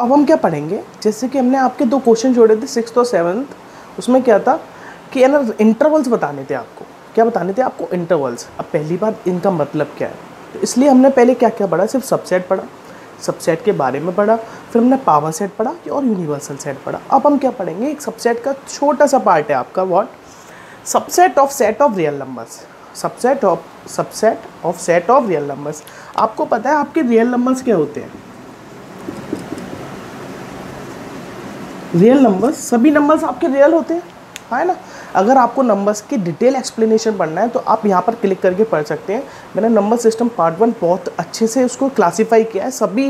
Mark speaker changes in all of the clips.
Speaker 1: अब हम क्या पढ़ेंगे, जैसे कि हमने आपके 2 क्वेश्चन जोड़े थे 6th और 7th, उसमें क्या था कि है ना इंटरवल्स बताने थे आपको। क्या बताने थे आपको? इंटरवल्स। अब पहली बार इनका मतलब क्या है, तो इसलिए हमने पहले क्या क्या पढ़ा, सिर्फ सबसेट पढ़ा, सबसेट के बारे में पढ़ा, फिर हमने पावर सेट पढ़ा और यूनिवर्सल सेट पढ़ा। अब हम क्या पढ़ेंगे, एक सबसेट का छोटा सा पार्ट है आपका, what, subset of set of real numbers. Subset of set of real numbers. आपको पता है आपके रियल नंबर्स क्या होते हैं? रियल नंबर्स, सभी नंबर्स आपके रियल होते हैं, है ना। अगर आपको नंबर्स की डिटेल एक्सप्लेनेशन पढ़ना है तो आप यहाँ पर क्लिक करके पढ़ सकते हैं। मैंने नंबर सिस्टम पार्ट 1 बहुत अच्छे से उसको क्लासीफाई किया है, सभी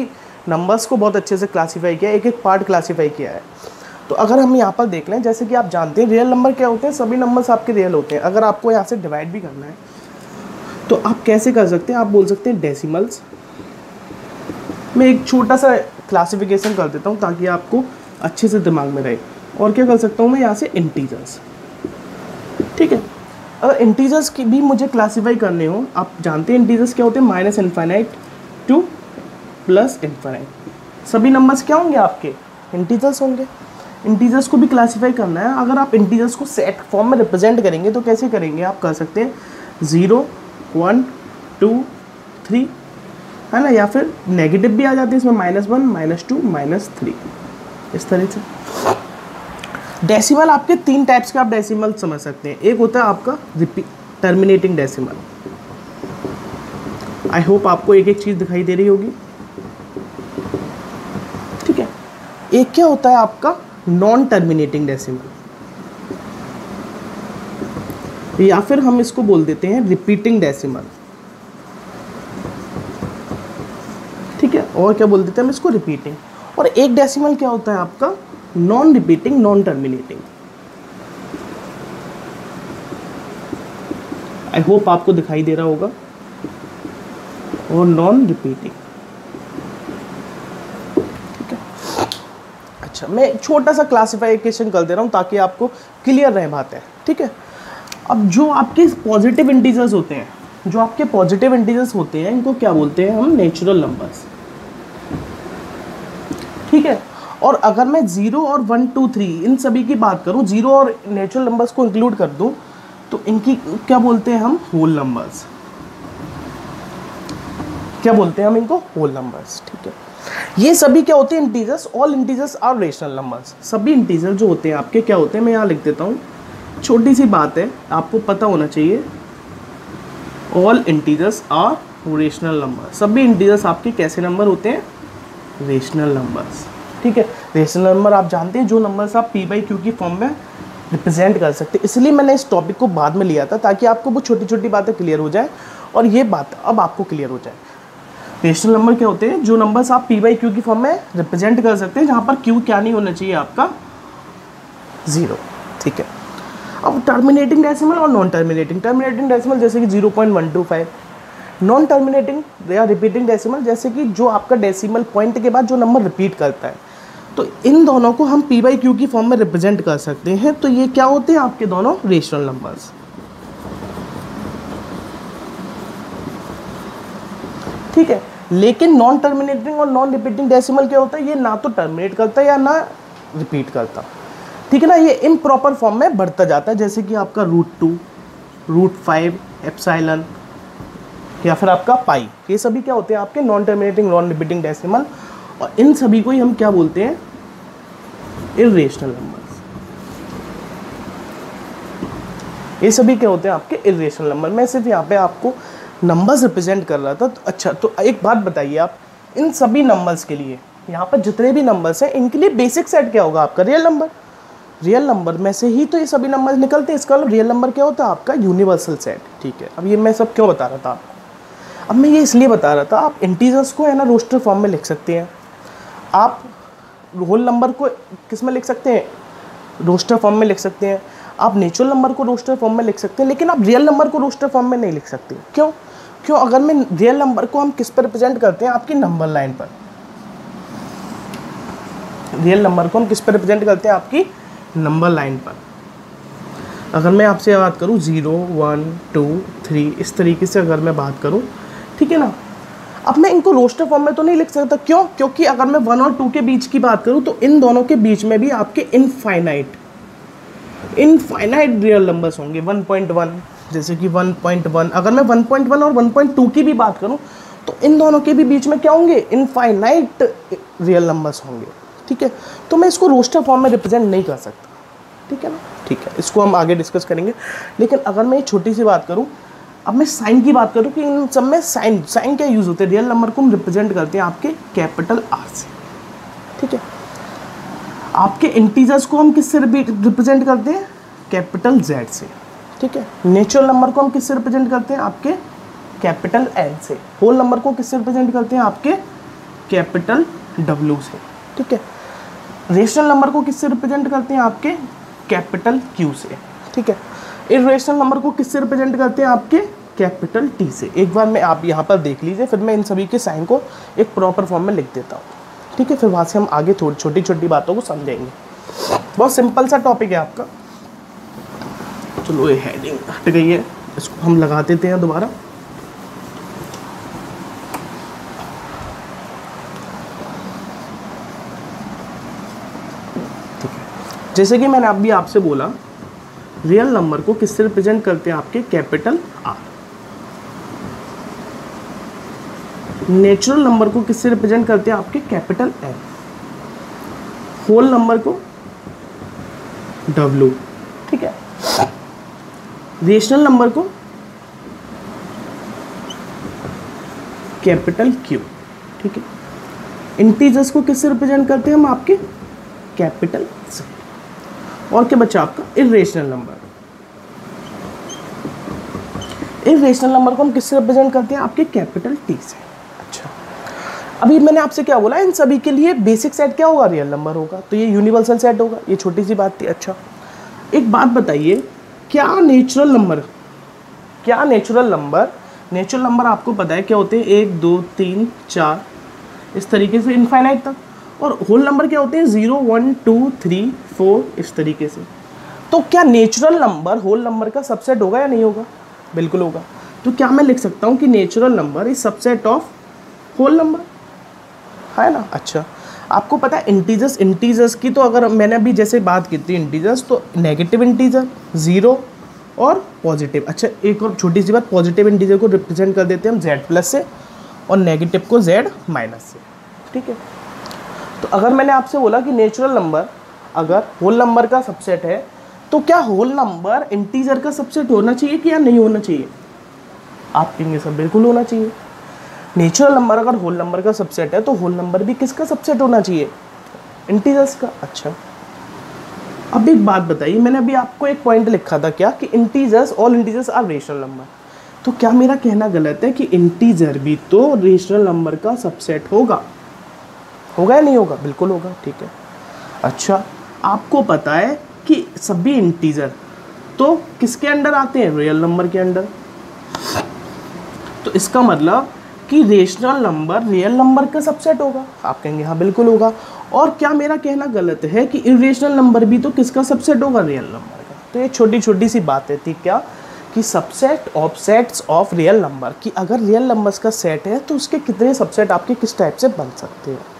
Speaker 1: नंबर्स को बहुत अच्छे से क्लासीफाई किया है, एक एक पार्ट क्लासीफाई किया है। तो अगर हम यहाँ पर देख लें, जैसे कि आप जानते हैं रियल नंबर क्या होते हैं, सभी नंबर्स आपके रियल होते हैं। अगर आपको यहाँ से डिवाइड भी करना है तो आप कैसे कर सकते हैं, आप बोल सकते हैं डेसिमल्स। मैं एक छोटा सा क्लासिफिकेशन कर देता हूँ ताकि आपको अच्छे से दिमाग में रहे। और क्या कर सकता हूँ मैं यहाँ से, इंटीजर्स। ठीक है, अगर इंटीजर्स की भी मुझे क्लासीफाई करने हो, आप जानते हैं इंटीजर्स क्या होते हैं, -∞ to +∞। सभी नंबर्स क्या होंगे आपके, इंटीजर्स होंगे। इंटीजर्स को भी क्लासीफाई करना है। अगर आप इंटीजर्स को सेट फॉर्म में रिप्रेजेंट करेंगे तो कैसे करेंगे, आप कर सकते हैं 0, 1, 2, 3, है ना, या फिर नेगेटिव भी आ जाते हैं इसमें, -1, -2, -3, इस तरह से। डेसिमल आपके 3 टाइप्स के आप डेसिमल समझ सकते हैं। एक होता है आपका टर्मिनेटिंग डेसिमल। आई होप आपको एक एक चीज़ दिखाई दे रही होगी, ठीक है। एक क्या होता है आपका नॉन टर्मिनेटिंग डेसिमल, या फिर हम इसको बोल देते हैं रिपीटिंग डेसिमल, ठीक है। और क्या बोल देते हैं हम इसको, रिपीटिंग। और एक डेसिमल क्या होता है आपका non repeating, non terminating. I hope आपको दिखाई दे रहा होगा। और नॉन रिपीटिंग, ठीक है। अच्छा, मैं एक छोटा सा क्लासिफिकेशन कर दे रहा हूँ ताकि आपको क्लियर रहे बात है, ठीक है। अब जो आपके पॉजिटिव इंटीजर्स होते हैं, जो आपके पॉजिटिव इंटीजर्स होते हैं, इनको क्या बोलते हैं हम, नेचुरल नंबर्स, ठीक है। और अगर मैं 0 और 1, 2, 3 इन सभी की बात करूं, 0 और नेचुरल नंबर्स को इंक्लूड कर दूं, तो इनकी क्या बोलते हैं हम, होल नंबर्स। क्या बोलते हैं हम इनको, होल नंबर्स, ठीक है। ये सभी क्या होते हैं, integers. All integers are rational numbers. सभी इंटीजर जो होते हैं आपके क्या होते हैं, मैं यहाँ लिख देता हूँ, छोटी सी बात है, आपको पता होना चाहिए। All integers are rational number. सभी इंटीजर्स आपके कैसे नंबर होते हैं, रेशनल नंबर्स, ठीक है। रेशनल नंबर आप जानते हैं, जो नंबर्स आप p/q की फॉर्म में रिप्रेजेंट कर सकते हैं। इसलिए मैंने इस टॉपिक को बाद में लिया था ताकि आपको वो छोटी छोटी बातें क्लियर हो जाए, और ये बात अब आपको क्लियर हो जाए। रेशनल नंबर क्या होते हैं, जो नंबर्स आप p/q की फॉर्म में रिप्रेजेंट कर सकते हैं, जहाँ पर q क्या नहीं होना चाहिए आपका, 0, ठीक है। अब टर्मिनेटिंग डेसिमल और नॉन टर्मिनेटिंग। टर्मिनेटिंग डेसिमल जैसे कि 0.125, नॉन टर्मिनेटिंग या रिपीटिंग डेसिमल जैसे कि जो आपका डेसिमल पॉइंट के बाद जो नंबर रिपीट करता है। तो इन दोनों को हम p/q की फॉर्म में रिप्रेजेंट कर सकते हैं। तो ये क्या होते हैं आपके दोनों रेशनल नंबर्स, ठीक है। लेकिन नॉन टर्मिनेटिंग और नॉन रिपीटिंग डेसिमल क्या होता है, ये ना तो टर्मिनेट करता है या ना रिपीट करता, ठीक है ना। ये इम्प्रॉपर फॉर्म में बढ़ता जाता है, जैसे कि आपका √2, √5, एप्सिलॉन, या फिर आपका पाई। ये सभी क्या होते हैं आपके non terminating, non repeating decimal. और इन सभी को ही हम क्या बोलते हैं, इर्रेशनल नंबर्स। ये सभी क्या होते हैं आपके इर्रेशनल नंबर। मैं सिर्फ यहाँ पे आपको नंबर्स रिप्रेजेंट कर रहा था। तो अच्छा, तो एक बात बताइए आप, इन सभी नंबर्स के लिए, यहाँ पर जितने भी नंबर्स हैं, इनके लिए बेसिक सेट क्या होगा आपका, रियल नंबर। रियल नंबर में से ही तो ये सभी नंबर निकलते हैं। इसका रियल नंबर क्या होता है आपका, यूनिवर्सल सेट, ठीक है। अब ये मैं सब क्यों बता रहा था आपको, अब मैं ये इसलिए बता रहा था, आप इंटीजर्स को है ना रोस्टर फॉर्म में लिख सकते हैं, आप होल नंबर को किस में लिख सकते हैं, रोस्टर फॉर्म में लिख सकते हैं, आप नेचुरल नंबर को रोस्टर फॉर्म में लिख सकते हैं, लेकिन आप रियल नंबर को रोस्टर फॉर्म में नहीं लिख सकते। क्यों? अगर मैं रियल नंबर को हम किस पर रिप्रेजेंट करते हैं, आपकी नंबर लाइन पर। रियल नंबर को हम किस पर रिप्रेजेंट करते हैं, आपकी नंबर लाइन पर। अगर मैं आपसे बात करूँ 0, 1, 2, 3 इस तरीके से अगर मैं बात करूँ, ठीक है ना। अब मैं इनको रोस्टर फॉर्म में तो नहीं लिख सकता, क्यों? क्योंकि अगर मैं 1 और 2 के बीच की बात करूं तो इन दोनों के बीच में भी आपके इनफाइनाइट रियल नंबर्स होंगे। 1.1, जैसे कि 1.1, अगर मैं 1.1 और 1.2 की भी बात करूं तो इन दोनों के भी बीच में क्या होंगे? इनफाइनाइट रियल नंबर्स होंगे। ठीक है, तो मैं इसको रोस्टर फॉर्म में रिप्रेजेंट नहीं कर सकता। ठीक है ना? ठीक है, इसको हम आगे डिस्कस करेंगे। लेकिन अगर मैं एक छोटी सी बात करूं, अब मैं साइन की बात करूं कि इन सब में साइन क्या यूज़ होते हैं? रियल नंबर को हम रिप्रेजेंट करते हैं आपके कैपिटल आर से। ठीक है, आपके इंटीजर्स को हम किससे रिप्रेजेंट करते हैं? कैपिटल जेड से। ठीक है, नेचुरल नंबर को हम किससे रिप्रेजेंट करते हैं? आपके कैपिटल एन से। होल नंबर को किससे रिप्रेजेंट करते हैं? आपके कैपिटल डब्ल्यू से। ठीक है, रेशनल नंबर को किससे रिप्रेजेंट करते हैं? आपके कैपिटल क्यू से। ठीक है, इर्रेशनल नंबर को किससे रिप्रेजेंट करते हैं? आपके कैपिटल टी से। एक बार मैं आप यहाँ पर देख लीजिए, फिर मैं इन सभी के साइन को एक प्रॉपर फॉर्म में लिख देता हूँ। ठीक है, फिर वहाँ से हम आगे थोड़ी छोटी छोटी बातों को समझेंगे। बहुत सिंपल सा टॉपिक है आपका। चलो ये हेडिंग हट गई है, इसको हम लगा देते हैं दोबारा। ठीक है, जैसे कि मैंने अभी आपसे बोला, रियल नंबर को किससे रिप्रेजेंट करते हैं? आपके कैपिटल आर। नेचुरल नंबर को किससे रिप्रेजेंट करते हैं? आपके कैपिटल एन। होल नंबर को डब्ल्यू। ठीक है, रेशनल नंबर को कैपिटल क्यू। ठीक है, इंटीजर्स को किससे रिप्रेजेंट करते हैं हम? आपके कैपिटल से। और क्या बचा आपका? Irrational number. इर्रेशनल नंबर को हम किससे रिप्रेजेंट करते हैं? आपके कैपिटल टी से। अच्छा, अभी मैंने आपसे क्या बोला? इन सभी के लिए बेसिक सेट क्या होगा? रियल नंबर होगा। तो ये यूनिवर्सल सेट होगा। ये छोटी सी बात थी। अच्छा, एक बात बताइए, क्या नेचुरल नंबर आपको पता है क्या होते हैं? 1 2 3 4 इस तरीके से इनफाइनाइट तक। और होल नंबर क्या होते हैं? 0 1 2 3 4 इस तरीके से। तो क्या नेचुरल नंबर होल नंबर का सबसेट होगा या नहीं होगा? बिल्कुल होगा। तो क्या मैं लिख सकता हूँ कि natural number is subset of whole number, है ना? अच्छा, आपको पता है इंटीजर्स की, तो अगर मैंने अभी जैसे बात की थी इंटीजर्स, तो नेगेटिव इंटीजर 0 और पॉजिटिव। अच्छा, एक और छोटी सी बात, पॉजिटिव इंटीजर को रिप्रेजेंट कर देते हैं हम Z+ से और नेगेटिव को Z- से। ठीक है, तो अगर मैंने आपसे बोला कि नेचुरल नंबर अगर होल नंबर का सबसेट है, तो क्या होल नंबर इंटीजर का सबसेट होना चाहिए कि या नहीं होना चाहिए? आप कहेंगे सर बिल्कुल होना चाहिए। नेचुरल नंबर अगर होल नंबर का सबसेट है तो होल नंबर भी किसका सबसेट होना चाहिए? इंटीजर्स का। अच्छा, अब एक बात बताइए, मैंने अभी आपको एक पॉइंट लिखा था क्या कि integers, all integers are rational number. तो क्या मेरा कहना गलत है कि इंटीजर भी तो रेशनल नंबर का सबसेट होगा या नहीं होगा? बिल्कुल होगा। ठीक है, अच्छा, आपको पता है कि सभी इंटीजर तो किसके अंडर आते हैं? रियल नंबर के अंडर। तो इसका मतलब कि रेशनल नंबर रियल नंबर का सबसेट होगा। आप कहेंगे हाँ बिल्कुल होगा। और क्या मेरा कहना गलत है कि इरेशनल नंबर भी तो किसका सबसेट होगा? रियल नंबर का। तो ये छोटी छोटी सी बातें थी क्या कि subset of sets of real number, कि अगर रियल नंबर्स का सेट है तो उसके कितने सबसेट आपके किस टाइप से बन सकते हैं।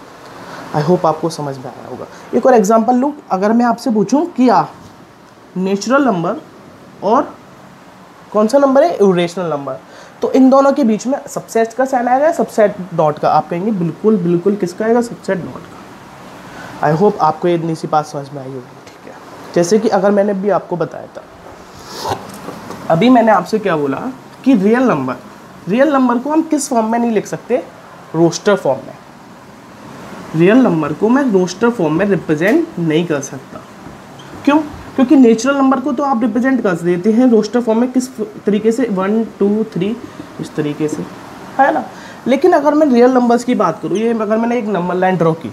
Speaker 1: आई होप आपको समझ में आया होगा। एक और एग्जांपल लूँ, अगर मैं आपसे पूछूं कि नेचुरल नंबर और कौन सा नंबर है? इरेशनल नंबर, तो इन दोनों के बीच में सबसेट का साइन आएगा, सबसेट डॉट का? आप कहेंगे बिल्कुल बिल्कुल किसका आएगा? सबसेट डॉट का। आई होप आपको ये इतनी सी बात समझ में आई होगी। ठीक है, जैसे कि अगर मैंने भी आपको बताया था, अभी मैंने आपसे क्या बोला कि रियल नंबर को हम किस फॉर्म में नहीं लिख सकते? रोस्टर फॉर्म में। रियल नंबर को मैं रोस्टर फॉर्म में रिप्रेजेंट नहीं कर सकता। क्यों? क्योंकि नेचुरल नंबर को तो आप रिप्रेजेंट कर देते हैं रोस्टर फॉर्म में किस तरीके से? 1 2 3 इस तरीके से, है ना? लेकिन अगर मैं रियल नंबर्स की बात करूँ, ये अगर मैंने एक नंबर लाइन ड्रॉ की,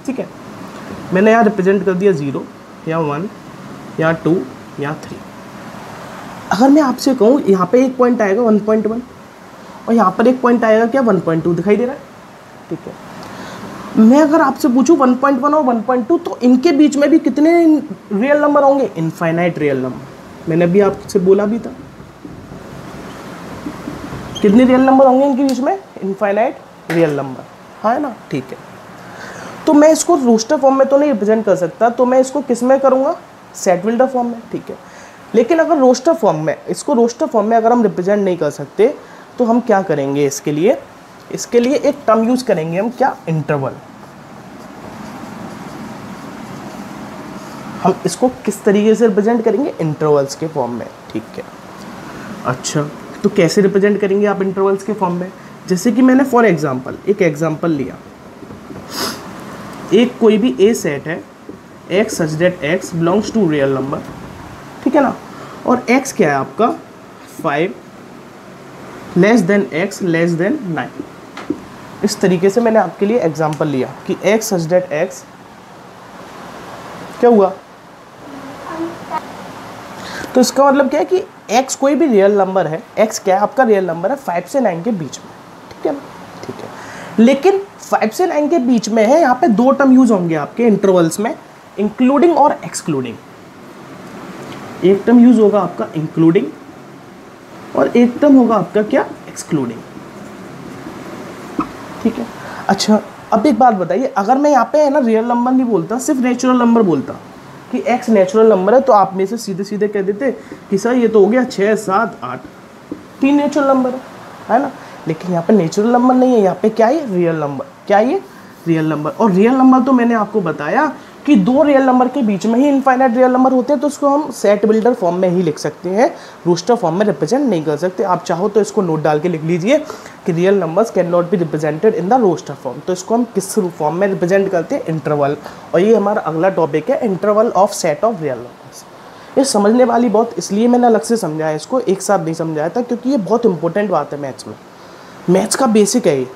Speaker 1: ठीक है, मैंने यहाँ रिप्रेजेंट कर दिया 0 या 1 या 2 या 3। अगर मैं आपसे कहूँ यहाँ पे एक पॉइंट आएगा 1.1 और यहाँ पर एक पॉइंट आएगा क्या? 1.2 दिखाई दे रहा है। ठीक है, मैं अगर आपसे पूछूं 1.1 और 1.2, तो इनके बीच में भी कितने रियल नंबर होंगे? Infinite real number. मैंने अभी आपसे बोला भी था कितने रियल नंबर होंगे इनके बीच में? इनफाइनाइट रियल नंबर, है ना, ठीक है। तो मैं इसको रोस्टर फॉर्म में तो नहीं रिप्रेजेंट कर सकता, तो मैं इसको किस में करूँगा? सेट बिल्डर फॉर्म में, ठीक है। लेकिन अगर रोस्टर फॉर्म में, इसको रोस्टर फॉर्म में अगर हम रिप्रेजेंट नहीं कर सकते तो हम क्या करेंगे? इसके लिए एक टर्म यूज़ करेंगे हम, क्या? इंटरवल। हम इसको किस तरीके से रिप्रेजेंट करेंगे? इंटरवल्स के फॉर्म में, ठीक है। अच्छा, तो कैसे रिप्रेजेंट करेंगे आप इंटरवल्स के फॉर्म में? जैसे कि मैंने फॉर एग्जांपल एक एग्जांपल लिया, एक कोई भी ए सेट है x such that x belongs to real number, ठीक है ना, और x क्या है आपका? 5 less than x less than 9। इस तरीके से मैंने आपके लिए एग्जांपल लिया कि x सच दैट x क्या हुआ? तो इसका मतलब क्या है कि x कोई भी रियल नंबर है, x क्या है आपका? रियल नंबर है 5 से 9 के बीच में, ठीक है ना, ठीक है। लेकिन 5 से 9 के बीच में है, यहाँ पे दो टर्म यूज होंगे आपके इंटरवल्स में, इंक्लूडिंग और एक्सक्लूडिंग। एक टर्म यूज होगा आपका इंक्लूडिंग और एक टर्म होगा आपका क्या? एक्सक्लूडिंग, ठीक है। अच्छा, अब एक बात बताइए, अगर मैं यहाँ पे है ना रियल नंबर नहीं बोलता, सिर्फ नेचुरल नंबर बोलता कि x नेचुरल नंबर है, तो आप में से सीधे सीधे कह देते कि सर ये तो हो गया 6, 7, 8, 3 नेचुरल नंबर है ना। लेकिन यहाँ पे नेचुरल नंबर नहीं है, यहाँ पे क्या है? Real number. क्या ये? Real number. और रियल नंबर तो मैंने आपको बताया कि दो रियल नंबर के बीच में ही इनफाइनाइट रियल नंबर होते हैं, तो उसको हम सेट बिल्डर फॉर्म में ही लिख सकते हैं, रोस्टर फॉर्म में रिप्रेजेंट नहीं कर सकते। आप चाहो तो इसको नोट डाल के लिख लीजिए कि real numbers can not be represented in the roster form. तो इसको हम किस फॉर्म में रिप्रेजेंट करते हैं? इंटरवल। और ये हमारा अगला टॉपिक है, interval of set of real numbers. ये समझने वाली बहुत, इसलिए मैंने अलग से समझाया, इसको एक साथ नहीं समझाया था, क्योंकि ये बहुत इंपॉर्टेंट बात है मैथ्स में, मैथ्स का बेसिक है ये,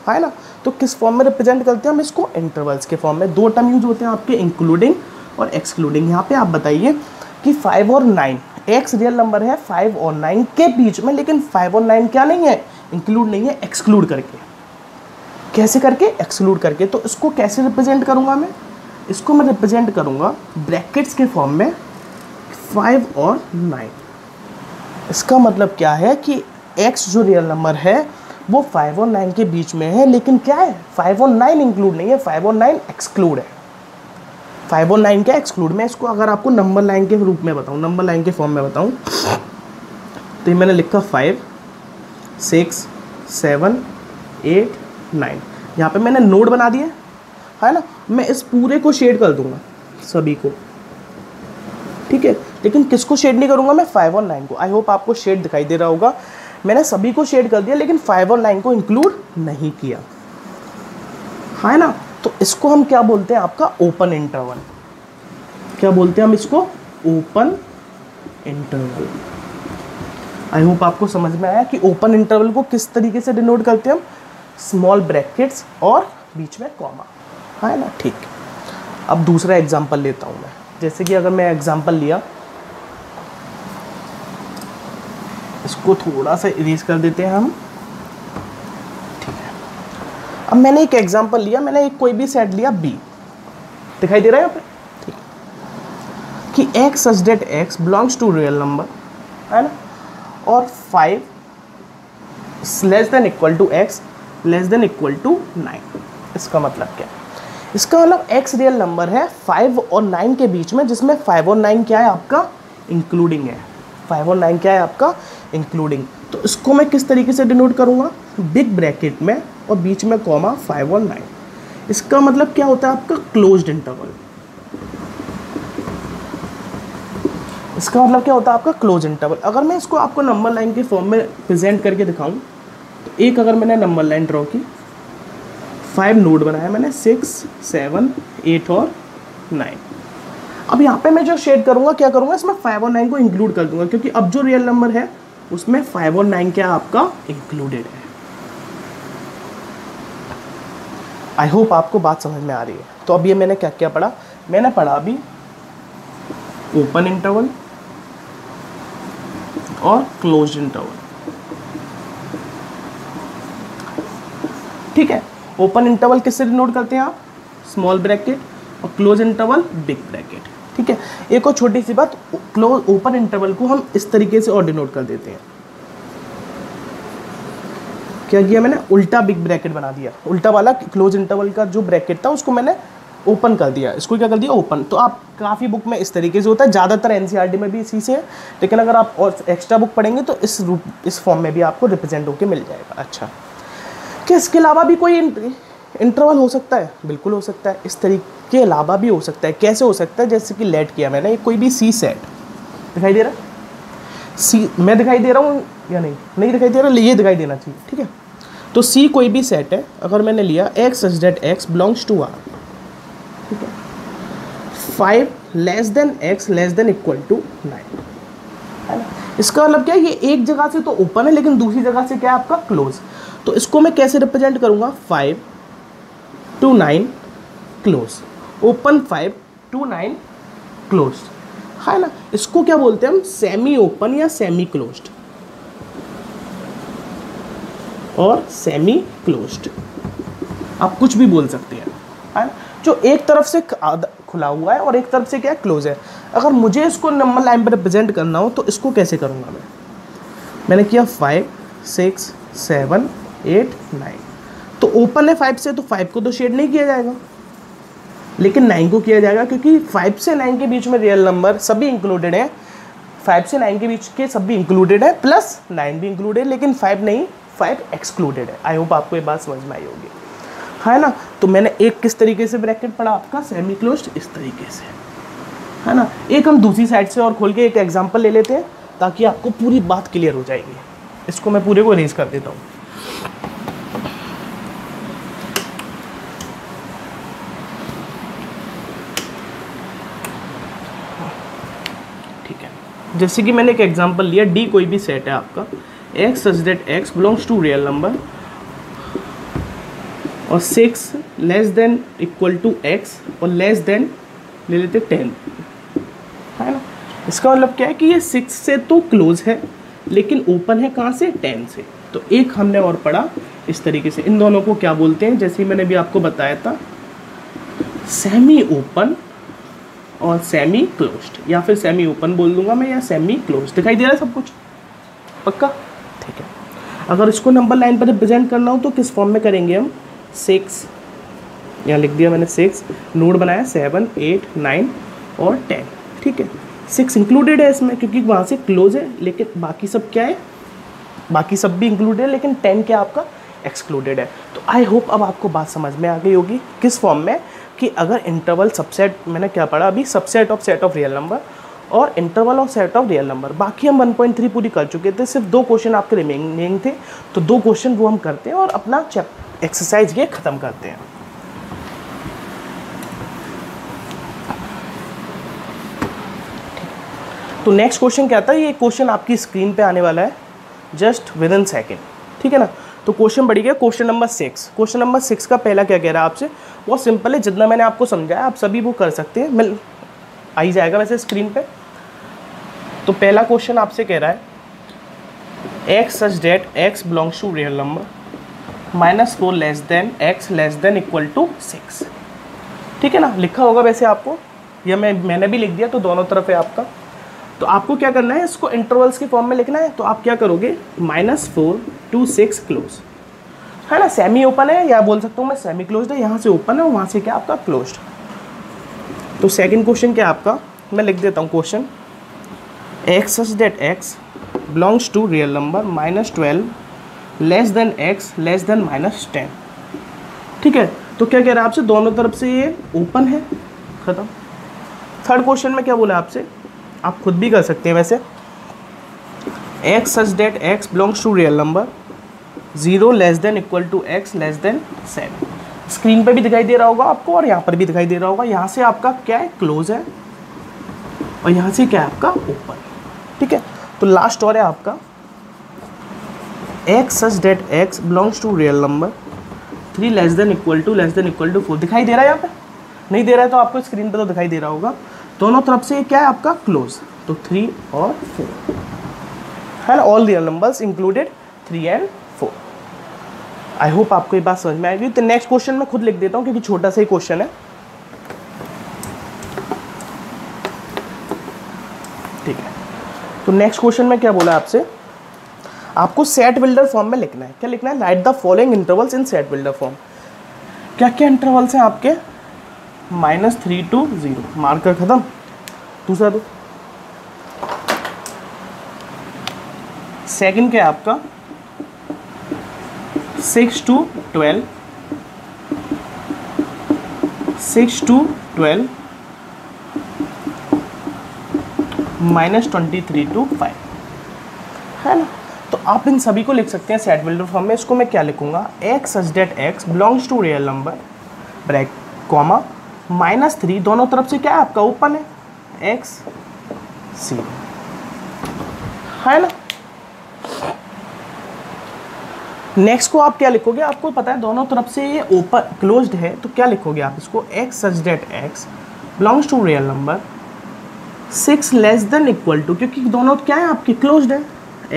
Speaker 1: है ना। तो किस फॉर्म में रिप्रेजेंट करते हैं हम इसको? इंटरवल्स के फॉर्म में। दो टर्म यूज होते हैं आपके, इंक्लूडिंग और एक्सक्लूडिंग। यहाँ पे आप बताइए कि 5 और 9, एक्स रियल नंबर है 5 और 9 के बीच में, लेकिन 5 और 9 क्या नहीं है? इंक्लूड नहीं है, एक्सक्लूड करके। कैसे करके? एक्सक्लूड करके। तो इसको कैसे रिप्रेजेंट करूँगा मैं? इसको मैं रिप्रेजेंट करूँगा ब्रैकेट्स के फॉर्म में 5 और 9। इसका मतलब क्या है कि x जो रियल नंबर है वो 5 और 9 के बीच में है, लेकिन क्या है? 5 और 9 इंक्लूड नहीं है, 5 और 9 एक्सक्लूड है। 5 और 9 क्या? एक्सक्लूड। मैं इसको अगर आपको नंबर लाइन के रूप में बताऊँ, नंबर लाइन के फॉर्म में बताऊँ, तो ये मैंने लिखा 5, 6, 7, 8, 9। यहाँ पे मैंने नोड बना दिया है ना। मैं इस पूरे को शेड कर दूंगा, सभी को, ठीक है। लेकिन किसको शेड नहीं करूँगा मैं? 5 और 9 को। आई होप आपको शेड दिखाई दे रहा होगा। मैंने सभी को शेड कर दिया, लेकिन 5 और 9 को इंक्लूड नहीं किया, है ना। तो इसको हम क्या बोलते हैं? आपका ओपन इंटरवल। क्या बोलते हैं हम इसको? Open interval. आई होप आपको समझ में आया कि ओपन इंटरवल को किस तरीके से डिनोट करते हैं हम? स्मॉल ब्रैकेट्स और बीच में कॉमा, है ना, ठीक। अब दूसरा एग्जाम्पल लेता हूँ मैं। जैसे कि अगर मैं एग्जाम्पल लिया, इसको थोड़ा सा इरेज कर देते हैं हम, ठीक है। अब मैंने एक एग्जांपल लिया, मैंने एक कोई भी सेट लिया B, दिखाई दे रहा है यहाँ पे, ठीक है, कि x such that x belongs to real number, है ना, और 5 less than equal to x less than equal to 9। इसका मतलब क्या है? इसका मतलब x रियल नंबर है 5 और 9 के बीच में, जिसमें 5 और 9 क्या है आपका? इंक्लूडिंग है। 5 और 9 क्या है आपका? इंक्लूडिंग। तो इसको मैं किस तरीके से डिनोट करूँगा? बिग ब्रैकेट में और बीच में कॉमा 5 और 9। इसका मतलब क्या होता है आपका? Closed interval. इसका मतलब क्या होता है आपका? Close interval. अगर मैं इसको आपको नंबर लाइन के फॉर्म में प्रेजेंट करके दिखाऊं, तो एक अगर मैंने नंबर लाइन ड्रॉ की, 5 नोड बनाया मैंने, 6, 7, 8 और 9। अब यहाँ पे मैं जो शेड करूँगा, क्या करूँगा? इसमें 5 और 9 को इंक्लूड कर दूंगा, क्योंकि अब जो रियल नंबर है उसमें 5 और 9 क्या आपका? इंक्लूडेड है। आई होप आपको बात समझ में आ रही है। तो अब ये मैंने क्या क्या पढ़ा? मैंने पढ़ा अभी ओपन इंटरवल और क्लोज्ड इंटरवल, ठीक है। ओपन इंटरवल किससे डिनोट करते हैं आप? स्मॉल ब्रैकेट, और क्लोज इंटरवल बिग ब्रैकेट, ठीक है। एक और छोटी सी बात, ओपन इंटरवल को हम इस तरीके से और डिनोट कर देते हैं, क्या किया मैंने, उल्टा बिग ब्रैकेट बना दिया, उल्टा वाला क्लोज इंटरवल का जो ब्रैकेट था उसको मैंने ओपन कर दिया, इसको क्या कर दिया ओपन। तो आप काफ़ी बुक में इस तरीके से होता है, ज़्यादातर एनसीईआरटी में भी इसी से है, लेकिन अगर आप और एक्स्ट्रा बुक पढ़ेंगे तो इस फॉर्म में भी आपको रिप्रेजेंट होकर मिल जाएगा। अच्छा, क्या इसके अलावा भी कोई इंटरवल हो सकता है? बिल्कुल हो सकता है, इस तरीके के अलावा भी हो सकता है। कैसे हो सकता है? जैसे कि लेट किया मैंने, कोई भी सी सेट दिखाई दे रहा है, सी मैं दिखाई दे रहा हूँ या नहीं, नहीं दिखाई दे रहा, ये दिखाई देना चाहिए, ठीक है। तो सी कोई भी सेट है, अगर मैंने लिया x such that x belongs to R, ठीक है, 5 less than x less than equal to 9, है ना। इसका मतलब क्या है, ये एक जगह से तो ओपन है लेकिन दूसरी जगह से क्या है आपका क्लोज। तो इसको मैं कैसे रिप्रेजेंट करूंगा, 5 to 9 close, open 5 to 9 close, है ना। इसको क्या बोलते हैं हम, सेमी ओपन या सेमी क्लोज्ड और सेमी क्लोज्ड, आप कुछ भी बोल सकते हैं, है ना। जो एक तरफ से खुला हुआ है और एक तरफ से क्या है क्लोज है। अगर मुझे इसको नंबर लाइन पर रिप्रेजेंट करना हो तो इसको कैसे करूँगा मैंने किया 5 6 7 8 9, तो ओपन है 5 से, तो 5 को तो शेड नहीं किया जाएगा, लेकिन 9 को किया जाएगा, क्योंकि 5 से 9 के बीच में रियल नंबर सभी इंक्लूडेड हैं, 5 से 9 के बीच के सभी इंक्लूडेड है, प्लस 9 भी इंक्लूडेड है, लेकिन 5 नहीं, 5 एक्सक्लूडेड है। आई होप आपको ये बात समझ में आई होगी, है ना। तो मैंने एक किस तरीके से ब्रैकेट पढ़ा आपका, सेमी क्लोज्ड, इस तरीके से, है ना। एक हम दूसरी साइड से और खोल के एक एग्जांपल ले लेते हैं ताकि आपको पूरी बात क्लियर हो जाएगी। इसको मैं पूरे को इरेज कर देता हूँ। ठीक है, जैसे कि मैंने एक एग्जांपल लिया, डी कोई भी सेट है आपका, x such that x belongs to real number और 6 less than equal to x और लेस देन ले लेते 10, है ना। इसका मतलब क्या है कि ये 6 से तो क्लोज है लेकिन ओपन है कहाँ से, 10 से। तो एक हमने और पढ़ा इस तरीके से, इन दोनों को क्या बोलते हैं, जैसे मैंने भी आपको बताया था, सेमी ओपन और सेमी क्लोज्ड, या फिर सेमी ओपन बोल दूंगा मैं, या सेमी क्लोज्ड। दिखाई दे रहा है सब कुछ पक्का, ठीक है। अगर इसको नंबर लाइन पर रिप्रेजेंट करना हो तो किस फॉर्म में करेंगे हम, 6 यहाँ लिख दिया मैंने, 6 नोड बनाया, 7 8 9 और 10, ठीक है। 6 इंक्लूडेड है इसमें क्योंकि वहाँ से क्लोज है, लेकिन बाकी सब क्या है, बाकी सब भी इंक्लूडेड है, लेकिन 10 क्या आपका एक्सक्लूडेड है। तो आई होप अब आपको बात समझ में आ गई होगी किस फॉर्म में, कि अगर इंटरवल सबसेट, मैंने क्या पढ़ा अभी, subset of set of real number और interval of set of real number. बाकी हम 1.3 पूरी कर चुके थे, सिर्फ 2 क्वेश्चन आपके रिमेनिंग थे, तो 2 क्वेश्चन वो हम करते हैं और अपना एक्सरसाइज ये ख़त्म करते हैं। तो नेक्स्ट क्वेश्चन क्या था, ये क्वेश्चन आपकी स्क्रीन पे आने वाला है जस्ट विद इन सेकेंड, ठीक है ना। तो क्वेश्चन बढ़ गया, क्वेश्चन नंबर 6। क्वेश्चन नंबर 6 का पहला क्या कह रहा है आपसे, बहुत सिंपल है, जितना मैंने आपको समझाया आप सभी वो कर सकते हैं, मिल आ ही जाएगा वैसे स्क्रीन पे। तो पहला क्वेश्चन आपसे कह रहा है x such that x belongs to real number -4 less than x less than equal to 6, ठीक है ना। लिखा होगा वैसे आपको, या मैंने भी लिख दिया, तो दोनों तरफ है आपका। तो आपको क्या करना है, इसको इंटरवल्स की फॉर्म में लिखना है। तो आप क्या करोगे, -4 to 6 क्लोज, है ना। सेमी ओपन है, या बोल सकता हूँ मैं सेमी क्लोज्ड है, यहाँ से ओपन है और वहाँ से क्या आपका क्लोज्ड। तो सेकंड क्वेश्चन क्या आपका, मैं लिख देता हूँ question, x such that x belongs to real number -12 less than x less than -10, ठीक है। तो क्या कह रहा है आपसे, दोनों तरफ से ये ओपन है, ख़त्म। थर्ड क्वेश्चन में क्या बोला आपसे, आप खुद भी कर सकते हैं वैसे, x such that x belongs to real number 0 less than equal to x less than 7। Screen पे भी दिखाई दे रहा होगा आपको और यहाँ पर भी दिखाई दे रहा होगा। यहाँ से आपका क्या है, क्लोज है, और यहाँ से क्या है आपका ओपन, ठीक है। तो लास्ट और है आपका x such that x belongs to real number 3 less than equal to 4। दिखाई दे रहा है यहाँ पे, नहीं दे रहा है तो आपको स्क्रीन पे तो दिखाई दे रहा होगा। दोनों तरफ से क्या है आपका क्लोज, तो 3 और 4, है ना। All real numbers included 3 and 4। I hope आपको ये बात समझ में आएगी। तो नेक्स्ट क्वेश्चन मैं खुद लिख देता हूँ क्योंकि छोटा सा ही क्वेश्चन है, ठीक है। तो नेक्स्ट क्वेश्चन में क्या बोला आपसे, आपको सेट बिल्डर फॉर्म में लिखना है। क्या लिखना है? Right the following intervals in set builder form. क्या क्या इंटरवल्स हैं आपके? -3 to 0, मार्कर खत्म। दूसरा दो। सेकंड क्या है आपका? 6 to 12, 6 to 12, -23 to 5, है ना। तो आप इन सभी को लिख सकते हैं सेट बिल्डर फॉर्म में। इसको मैं क्या लिखूंगा? x such that x belongs to real number, bracket comma -3, दोनों तरफ से क्या है आपका? ओपन है, x 0, है ना। नेक्स्ट को आप क्या लिखोगे? आपको पता है दोनों तरफ से ये ओपन क्लोज्ड है, तो क्या लिखोगे आप इसको? x such that x belongs to real number 6 less than equal to, क्योंकि दोनों क्या है आपके? क्लोज्ड है,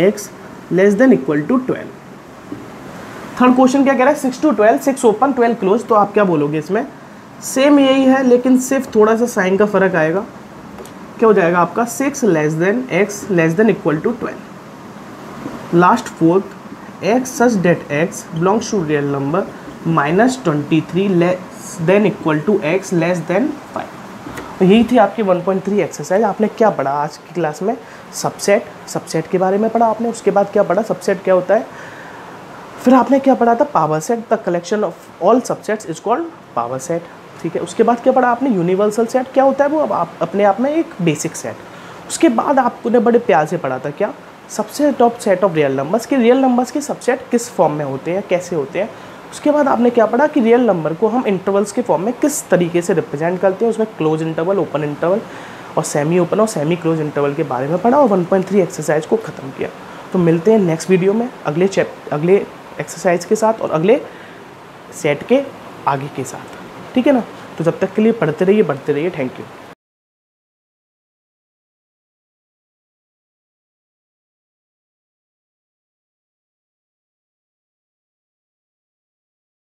Speaker 1: x less than equal to 12। Third question क्या कह रहा है? 6 to 12, 6 ओपन 12 क्लोज। तो आप क्या बोलोगे इसमें? सेम यही है, लेकिन सिर्फ थोड़ा सा साइन का फर्क आएगा। क्या हो जाएगा आपका? 6 less than x less than equal to 12। Last fourth, x such that x belongs to real number -23 less than equal to x less than 5। यही थी आपकी 1.3 एक्सरसाइज। आपने क्या पढ़ा आज की क्लास में? सबसेट के बारे में पढ़ा आपने। उसके बाद क्या पढ़ा? सबसेट क्या होता है। फिर आपने क्या पढ़ा था? Power set, the collection of all subsets is called power set. ठीक है। उसके बाद क्या पढ़ा आपने? यूनिवर्सल सेट क्या होता है वो, अब आप अपने आप में एक बेसिक सेट। उसके बाद आपने बड़े प्यार से पढ़ा था क्या? Subset of set of real numbers, के रियल नंबर्स के सबसेट किस फॉर्म में होते हैं, कैसे होते हैं। उसके बाद आपने क्या पढ़ा कि रियल नंबर को हम इंटरवल्स के फॉर्म में किस तरीके से रिप्रेजेंट करते हैं। उसमें क्लोज इंटरवल, ओपन इंटरवल और सेमी ओपन और सेमी क्लोज इंटरवल के बारे में पढ़ा और 1.3 एक्सरसाइज को ख़त्म किया। तो मिलते हैं नेक्स्ट वीडियो में अगले एक्सरसाइज के साथ और अगले सेट के आगे के साथ। ठीक है ना। तो जब तक के लिए पढ़ते रहिए, बढ़ते रहिए। Thank you.